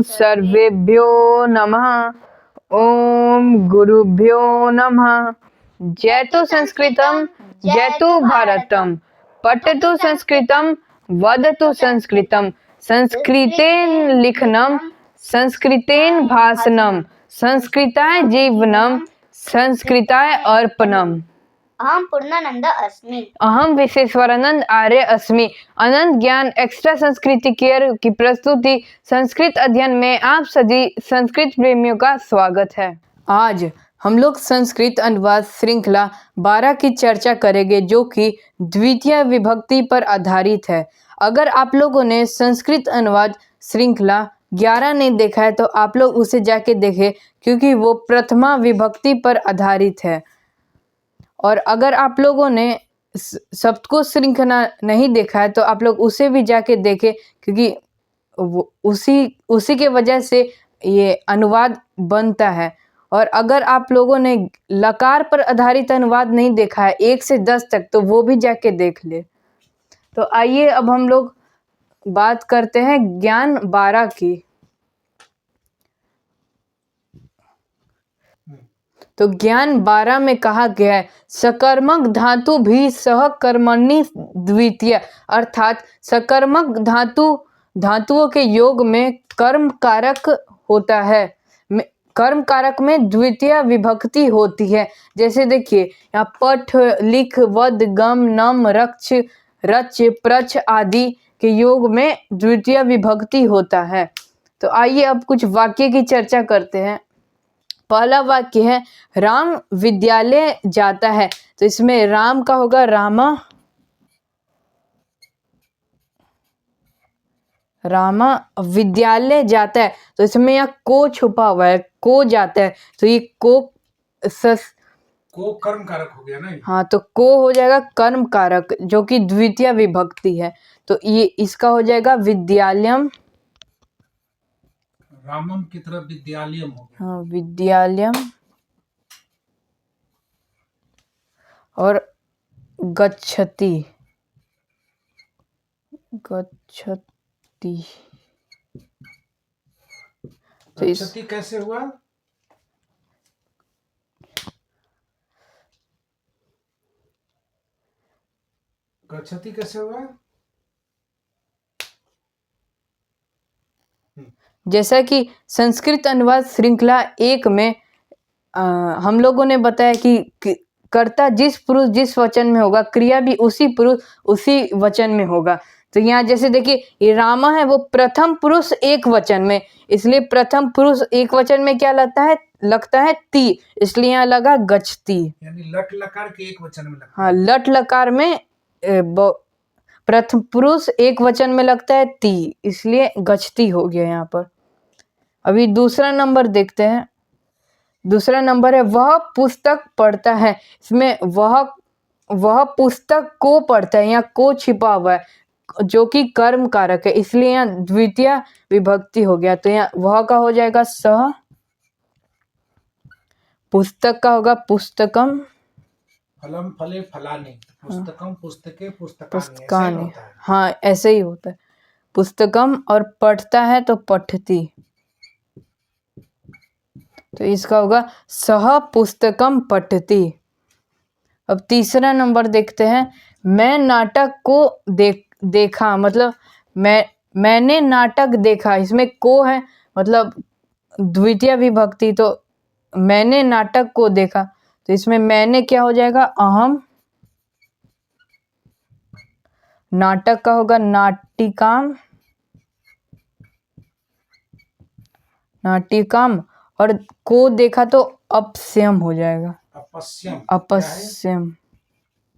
सर्वेभ्यो नमः। ओम गुरुभ्यो नमः। जयतु संस्कृतं जयतु भारतम, पठतु संस्कृतं वदतु संस्कृतं, संस्कृतेन लिखनं संस्कृतेन भाषणं, संस्कृताय जीवनं संस्कृताय अर्पणम्। अहम पूर्णानंद अस्मि। अहम विश्वेश्वरानंद आर्य अस्मि। अनंत ज्ञान एक्स्ट्रा संस्कृति केयर की प्रस्तुति संस्कृत अध्ययन में आप सभी संस्कृत प्रेमियों का स्वागत है। आज हम लोग संस्कृत अनुवाद श्रृंखला 12 की चर्चा करेंगे, जो कि द्वितीय विभक्ति पर आधारित है। अगर आप लोगों ने संस्कृत अनुवाद श्रृंखला 11 नहीं देखा है तो आप लोग उसे जाके देखें, क्योंकि वो प्रथमा विभक्ति पर आधारित है। और अगर आप लोगों ने सप्तकोश श्रृंखला नहीं देखा है तो आप लोग उसे भी जाके देखें, क्योंकि वो उसी के वजह से ये अनुवाद बनता है। और अगर आप लोगों ने लकार पर आधारित अनुवाद नहीं देखा है 1 से 10 तक, तो वो भी जाके देख ले। तो आइए अब हम लोग बात करते हैं ज्ञान 12 की। तो ज्ञान 12 में कहा गया है, सकर्मक धातु भी सहकर्मणि द्वितीय, अर्थात सकर्मक धातुओं के योग में कर्म कारक होता है। कर्म कारक में द्वितीय विभक्ति होती है। जैसे देखिए यहाँ पठ, लिख, वद, गम, नम, रक्ष, रच, प्रच आदि के योग में द्वितीय विभक्ति होता है। तो आइए अब कुछ वाक्य की चर्चा करते हैं। पहला वाक्य है, राम विद्यालय जाता है। तो इसमें राम का होगा रामा, रामा विद्यालय जाता है। तो इसमें यहाँ को छुपा हुआ है, को जाता है। तो ये को कर्म कारक हो गया ना। हाँ, तो को हो जाएगा कर्म कारक, जो कि द्वितीय विभक्ति है। तो ये इसका हो जाएगा विद्यालयम, रामम की तरफ विद्यालयम हो गया। हाँ, विद्यालयम। और गच्छति, गच्छति। तो गच्छति कैसे हुआ? गच्छति कैसे हुआ? जैसा कि संस्कृत अनुवाद श्रृंखला 1 में हम लोगों ने बताया कि कर्ता जिस पुरुष जिस वचन में होगा, क्रिया भी उसी पुरुष उसी वचन में होगा। तो यहाँ जैसे देखिए ये रामा है, वो प्रथम पुरुष एक वचन में, इसलिए प्रथम पुरुष एक वचन में क्या लगता है ती, इसलिए यहाँ लगा गच्छति। यानी लट लकार के एक वचन में लगता है। हाँ, लट लकार में प्रथम पुरुष एक वचन में लगता है ती, इसलिए गच्छति हो गया यहाँ पर। अभी दूसरा नंबर देखते हैं। दूसरा नंबर है, वह पुस्तक पढ़ता है। इसमें वह पुस्तक को पढ़ता है, यहाँ को छिपा हुआ है, जो कि कर्म कारक है, इसलिए यहाँ द्वितीय विभक्ति हो गया। तो यहाँ वह का हो जाएगा सह, पुस्तक का होगा पुस्तकम, फलम फले फलानि, पुस्तकम पुस्तके पुस्तकानि। हाँ, ऐसे ही होता है। पुस्तकम और पढ़ता है तो पठती, तो इसका होगा सह पुस्तकम पठती। अब तीसरा नंबर देखते हैं, मैं नाटक को देखा, मतलब मैंने नाटक देखा। इसमें को है, मतलब द्वितीय विभक्ति, तो मैंने नाटक को देखा। तो इसमें मैंने क्या हो जाएगा अहम, नाटक का होगा नाटिकाम, नाटिकाम, और को देखा तो अपस्यम हो जाएगा, अपस्यम।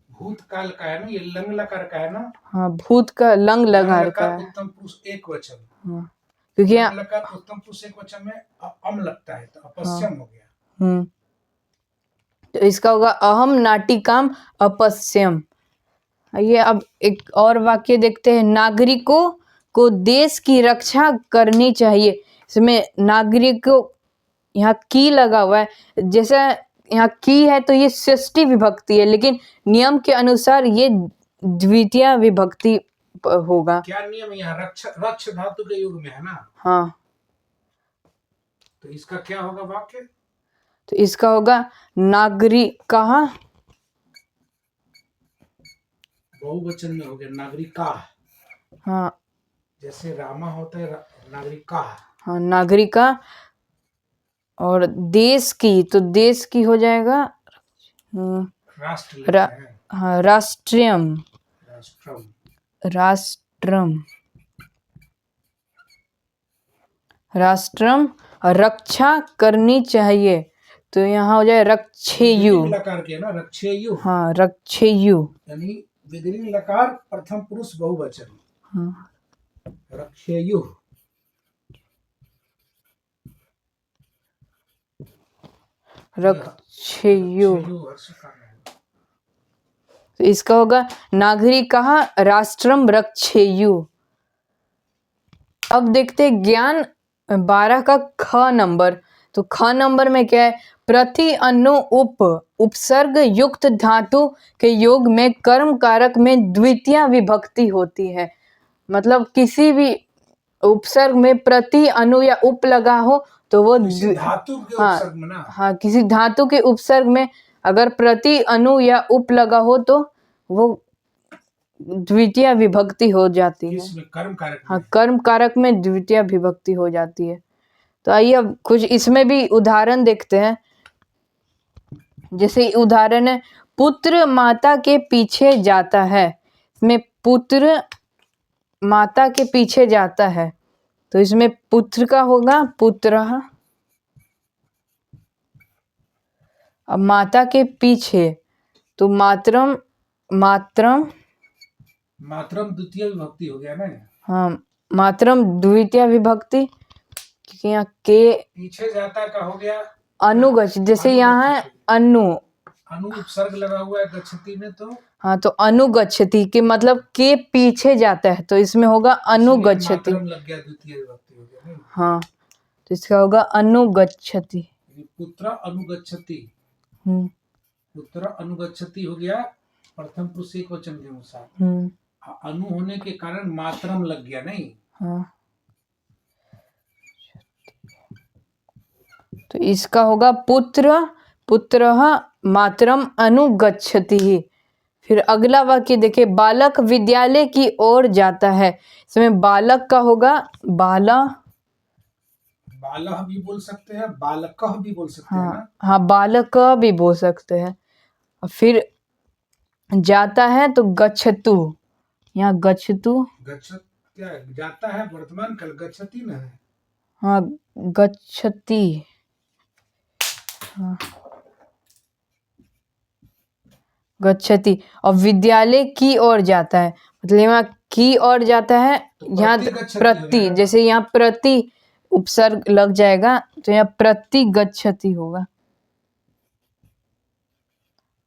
भूतकाल का है ना, ये लंग लकार का है ना। हाँ, भूत का लंग लकार का है। उत्तम पुरुष एक वचन। हाँ, क्योंकि यहाँ लकार उत्तम पुरुष एक वचन में अम लगता है, तो अपस्यम हो गया। तो इसका होगा अहम नाटिकाम अपस्यम। ये अब एक और वाक्य देखते हैं, नागरिकों को देश की रक्षा करनी चाहिए। इसमें नागरिकों, यहाँ की लगा हुआ है, जैसा यहाँ की है तो ये षष्ठी विभक्ति है, लेकिन नियम के अनुसार ये द्वितीय विभक्ति होगा। क्या नियम यहाँ? रक्ष धातु के युग में है ना। हाँ, तो इसका क्या होगा वाक्य? तो इसका होगा नागरिकः, बहुवचन में हो गया नागरिका। हाँ जैसे रामा होता है नागरिका। हाँ नागरिका, और देश की, तो देश की हो जाएगा राष्ट्र रा, लेते हैं, हाँ राष्ट्रियम, राष्ट्रम। राष्ट्रम, राष्ट्रम। रक्षा करनी चाहिए, तो यहाँ हो जाए रक्षेयु, विधिलिंग लकार के ना, रक्षेयु। हाँ रक्षेयु, यानी विधिलिंग लकार प्रथम पुरुष बहुवचन, हाँ रक्षेयु। रक्षेयु। रक्षेयु हर्ष का नाम। तो इसका होगा नागरिकः राष्ट्रम रक्षेयु। अब देखते हैं ज्ञान 12 का ख नंबर। तो ख नंबर में क्या है? प्रति अनु उपसर्ग युक्त धातु के योग में कर्म कारक में द्वितीय विभक्ति होती है। मतलब किसी भी उपसर्ग में प्रति अनु या उप लगा हो तो वो किसी धातु के उपसर्ग में ना, हाँ किसी धातु के उपसर्ग में अगर प्रति अनु या उप लगा हो तो वो द्वितीय विभक्ति हो जाती है। इसमें कर्म कारक हाँ में। कर्म कारक में द्वितीय विभक्ति हो जाती है। तो आइए अब कुछ इसमें भी उदाहरण देखते हैं। जैसे उदाहरण है, पुत्र माता के पीछे जाता है। इसमें पुत्र माता के पीछे जाता है, तो इसमें पुत्र का होगा पुत्रः। अब माता के पीछे तो मातरम, मातरम, मातरम द्वितीय विभक्ति हो गया ना। हाँ मातरम द्वितीय विभक्ति, क्योंकि यहाँ के पीछे जाता का हो गया अनुगच्छ, जैसे यहाँ है अनु, अनु उपसर्ग लगा हुआ है गच्छति में, तो हाँ तो अनुगच्छति के मतलब के पीछे जाता है, तो इसमें होगा अनुगच्छति। मातरम लग गया, द्वितीय विभक्ति हो गया नहीं। हाँ तो इसका होगा अनुगच्छति। पुत्र अनुगच्छति, हम्म पुत्र अनुगच्छति हो गया प्रथम पुरुष एक वचन के अनुसार। अनु होने के कारण मातरम लग गया नहीं। हाँ तो इसका होगा पुत्र पुत्रः मातरम अनुगच्छति। फिर अगला वाक्य देखिए, बालक विद्यालय की ओर जाता है। इसमें बालक का होगा बाला, बालह भी बोल सकते हैं, बालकह भी बोल सकते हैं ना। हाँ बालक भी बोल सकते हैं। फिर जाता है तो गच्छतु, यहाँ गच्छतु, गच्छत क्या है? जाता है वर्तमान काल, गच्छति न है। हाँ गच्छति, हाँ गच्छति। और विद्यालय की ओर जाता है, मतलब यहाँ की ओर जाता है, तो यहाँ प्रति गच्छति प्रति, हो गया। जैसे यहाँ प्रति उपसर्ग लग जाएगा तो यहाँ प्रति गच्छति होगा,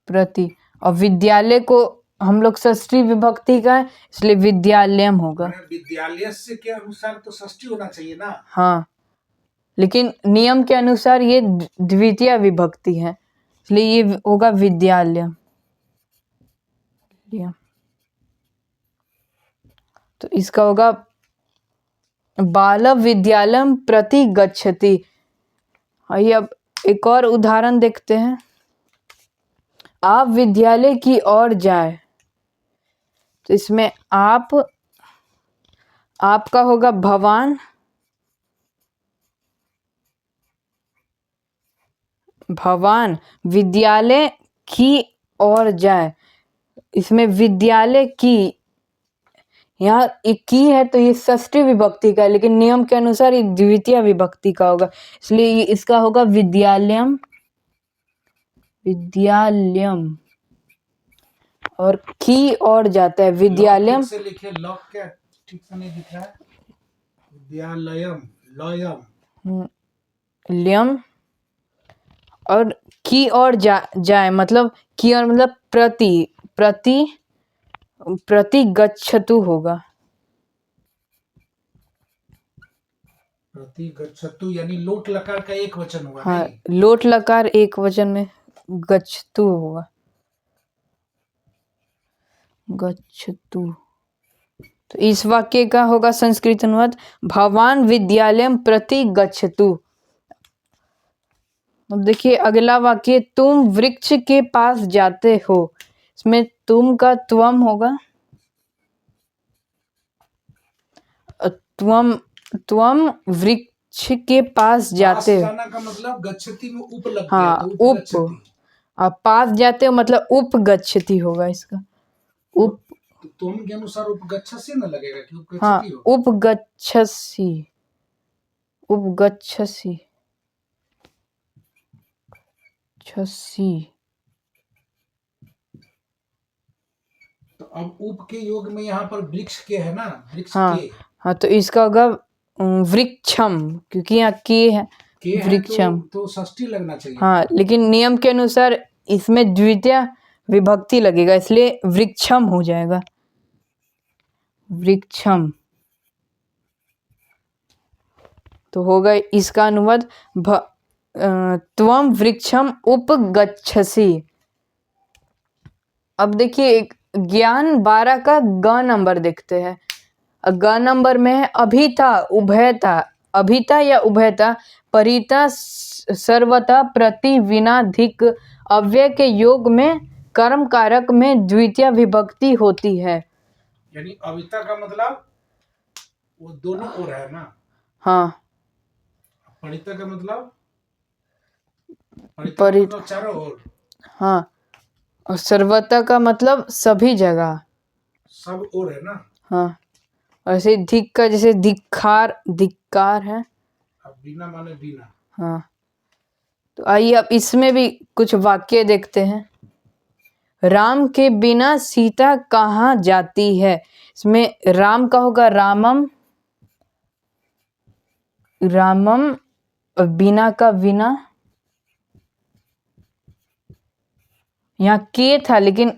प्रति। और विद्यालय को हम लोग षष्ठी विभक्ति का है, इसलिए विद्यालयम होगा। विद्यालय से के अनुसार तो षष्ठी होना चाहिए ना। हाँ लेकिन नियम के अनुसार ये द्वितीय विभक्ति है, इसलिए ये होगा विद्यालयम। तो इसका होगा बाल विद्यालयम प्रति गच्छति। आइए अब एक और उदाहरण देखते हैं। आप विद्यालय की ओर जाए, तो इसमें आपका होगा भवान, भवान विद्यालय की ओर जाए। इसमें विद्यालय की, यहाँ एक की है तो ये षष्ठी विभक्ति का है, लेकिन नियम के अनुसार ये द्वितीय विभक्ति का होगा, इसलिए ये इसका होगा विद्यालयम, विद्यालयम। और की ओर जाता है विद्यालयम, से लिखे लॉक, क्या ठीक से नहीं दिख रहा है? विद्यालयम, लयम, लयम। और की ओर जाए मतलब की ओर मतलब प्रति गच्छतु होगा, प्रति गच्छतु, यानी लोट लकार का एक वचन होगा। हाँ नहीं? लोट लकार एक वचन में गच्छतु होगा, गच्छतु। तो इस वाक्य का होगा संस्कृत अनुवाद, भवान विद्यालयम प्रति गच्छतु। अब देखिए अगला वाक्य, तुम वृक्ष के पास जाते हो। इसमें तुम का त्वम होगा, त्वम त्वम वृक्ष के पास जाते हो। जाना का मतलब गच्छति में उप लग हाँ, गया तो उप। गच्छति। आप पास जाते हो मतलब उप गच्छति होगा इसका, उप। तो तुम के अनुसार उपगच्छसी न लगेगा कि हाँ, उपगच्छति हो। उपगच्छसी, उपगच्छसी, छसी। तो अब उप के योग में यहाँ पर वृक्ष के है ना, वृक्ष हाँ के हाँ, तो इसका होगा वृक्षम, क्योंकि यहाँ के है है वृक्षम। तो षष्ठी लगना चाहिए। हाँ, लेकिन नियम के अनुसार इसमें द्वितीय विभक्ति लगेगा, इसलिए वृक्षम हो जाएगा, वृक्षम। तो होगा इसका अनुवाद त्वम वृक्षम उपगच्छसि। अब देखिए ज्ञान 12 का ग नंबर देखते हैं। ग नंबर में है अभिता, उभयता, अभिता या उभयता, परिता, सर्वता, प्रति, विना, धिक, अव्यय के योग में कर्म कारक में द्वितीय विभक्ति होती है। यानी अविता का मतलब वो दोनों ओर है ना। हाँ, परिता का मतलब, परिता का मतलब चारों ओर। हाँ, और सर्वता का मतलब सभी जगह, सब ओर है ना। हाँ। और ऐसे धिक का जैसे धिक्कार, धिक्कार है। अब बिना माने बिना। हाँ, तो आइए अब इसमें भी कुछ वाक्य देखते हैं। राम के बिना सीता कहाँ जाती है। इसमें राम का होगा रामम, रामम, और बिना का विना। यहाँ के था लेकिन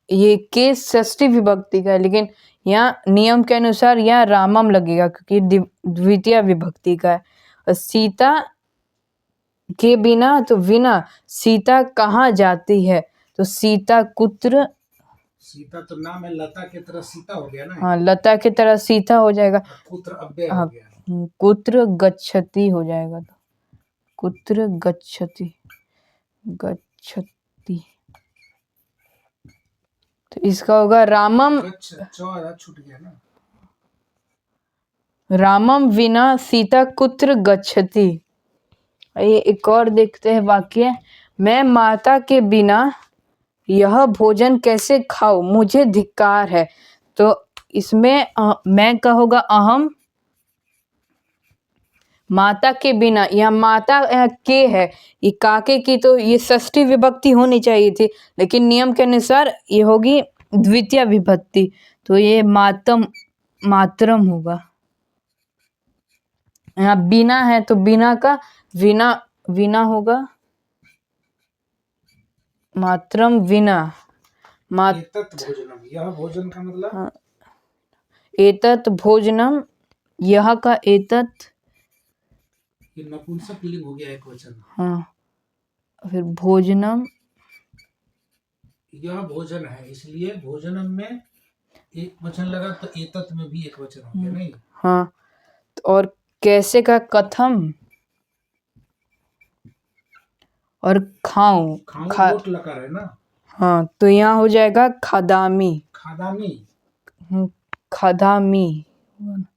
ये के षष्ठी विभक्ति का है, लेकिन यहाँ नियम के अनुसार यहाँ रामम लगेगा क्योंकि द्वितीय विभक्ति का है। और सीता के बिना तो विना, सीता कहाँ जाती है, तो सीता कुत्र। सीता तो नाम है, लता की तरह सीता हो गया ना। हाँ, लता की तरह सीता हो जाएगा। कुत्र अव्यय हो हाँ, गया। कुत्र गच्छति हो जाएगा, तो कुत्र गच्छति, गच्छति। तो इसका होगा रामम, छूट गया ना। रामम विना सीता कुत्र गच्छति। ये एक और देखते हैं वाक्य, मैं माता के बिना यह भोजन कैसे खाऊं, मुझे धिक्कार है। तो इसमें मैं का होगा अहम, माता के बिना, यहाँ माता के है, ये काके की, तो ये षष्ठी विभक्ति होनी चाहिए थी, लेकिन नियम के अनुसार ये होगी द्वितीय विभक्ति, तो ये मातम, मातरम होगा। यहाँ बिना है तो बिना का विना, विना होगा, मातरम विना, एतत् भोजनम, यह भोजन का मतलब, एतत् भोजनम, यह का एतत्, ये नपुंसक लिंग हो गया एक वचन। हाँ, फिर भोजनम, यह भोजन है, इसलिए भोजनम में एक वचन लगा तो एतत् में भी एक वचन हो गया नहीं। हाँ, और कैसे का कथम, और खाऊं, लोट लकार है ना। हाँ, तो यहाँ हो जाएगा खादामी, खादामी, खादामी,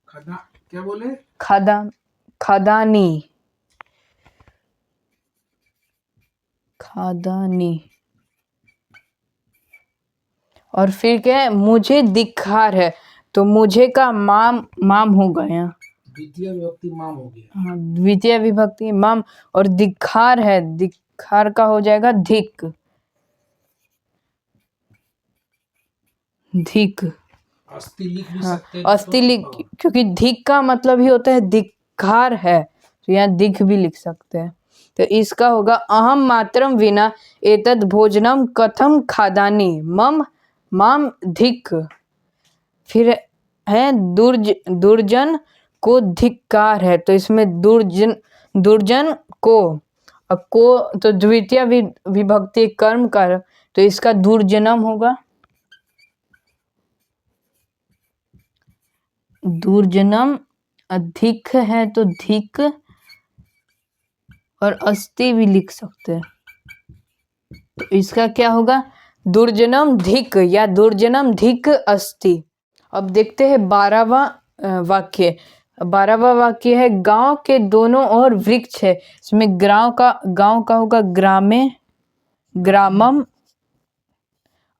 खदा क्या बोले, खादा, खादानी, खादानी। और फिर क्या है, मुझे धिक्कार है, तो मुझे का माम, माम हो गया, द्वितीय विभक्ति माम हो गया। हाँ, द्वितीय विभक्ति माम, और धिक्कार है, धिक्कार का हो जाएगा धिक, धिक। अस्थि लिख भी हाँ, सकते हैं। अस्थि लिख, क्योंकि धिक का मतलब ही होता है धिक्कार है, तो यहाँ दिख भी लिख सकते हैं। तो इसका होगा अहम मात्रम विना एतद् भोजनम कथम खादानी मम माम धिक। फिर है दुर्जन को धिक्कार है, तो इसमें दुर्जन, दुर्जन को, अब को तो द्वितीय विभक्ति कर्म कर, तो इसका दुर्जनम होगा, दुर्जनम। अधिक है तो धिक, और अस्ति भी लिख सकते हैं। तो इसका क्या होगा? दुर्जनम धिक या दुर्जनम धिक अस्ति। अब देखते हैं 12वां वाक्य। 12वां वाक्य है गांव के दोनों ओर वृक्ष है। इसमें गांव का होगा ग्रामे, ग्रामम।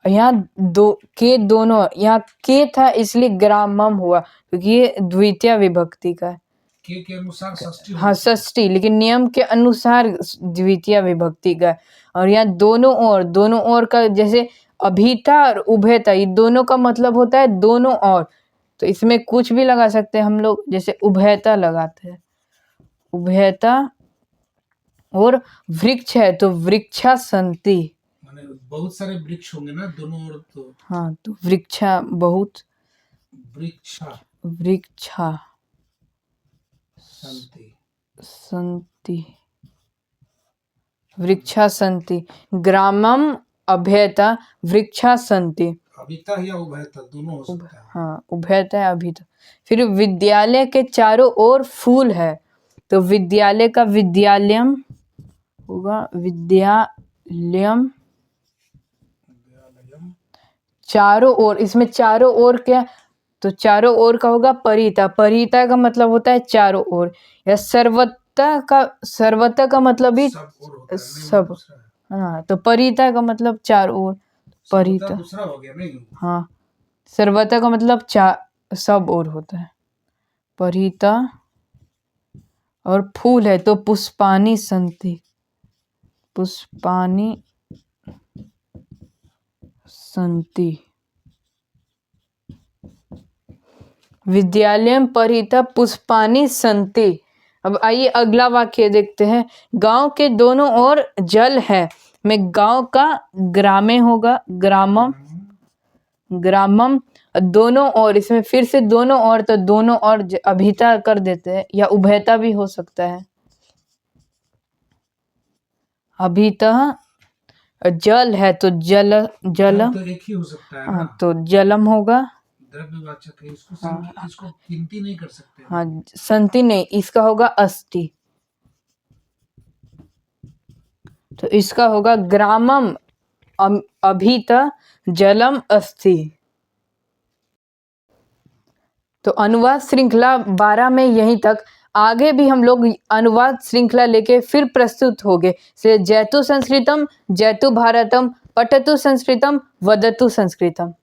यहाँ दोनों, यहाँ के था इसलिए ग्रामम हुआ क्योंकि ये द्वितीय विभक्ति का है। के अनुसार षष्ठी हाँ षष्ठी, लेकिन नियम के अनुसार द्वितीय विभक्ति का है। और यहाँ दोनों ओर का जैसे अभिता और उभयता, ये दोनों का मतलब होता है दोनों ओर। तो इसमें कुछ भी लगा सकते हैं हम लोग, जैसे उभयता लगाते हैं, उभयता। और वृक्ष है तो वृक्षा संति, माने बहुत सारे वृक्ष होंगे ना दोनों ओर, तो हाँ तो वृक्षा बहुत, वृक्षा संति, वृक्षा संति। ग्रामम अभयता वृक्षा संति। अभिता या उभयता दोनों हो सकता है। हाँ उभयता है अभिता। फिर विद्यालय के चारों ओर फूल है तो विद्यालय का विद्यालयम होगा, विद्यालयम। चारों ओर, इसमें चारों ओर क्या? तो चारों ओर का होगा परिता। परिता का मतलब होता है चारों ओर। या सर्वता का मतलब भी सब। हाँ तो परिता का मतलब चारों ओर, परिता दूसरा हो गया नहीं। हाँ सर्वता का मतलब सब ओर होता है, परिता। और फूल है तो पुष्पानी संति, पुष्पानी संति। विद्यालयम परिता पुष्पानी संति। अब आइए अगला वाक्य देखते हैं। गांव के दोनों ओर जल है में गांव का ग्रामे होगा, ग्रामम, ग्रामम। दोनों ओर, इसमें फिर से दोनों ओर, तो दोनों ओर अभिता कर देते हैं या उभयता भी हो सकता है। अभिता। जल है तो जल, तो एक ही हो सकता है ना? तो जलम होगा, द्रव्यवाचक है, इसको गिनती नहीं कर सकते। हाँ संति नहीं, इसका होगा अस्ति। तो इसका होगा ग्रामम अभिता जलम अस्ति। तो अनुवाद श्रृंखला 12 में यहीं तक। आगे भी हम लोग अनुवाद श्रृंखला लेके फिर प्रस्तुत होंगे। से जयतु संस्कृतम, जयतु भारतम, पठतु संस्कृतम, वदतु संस्कृतम।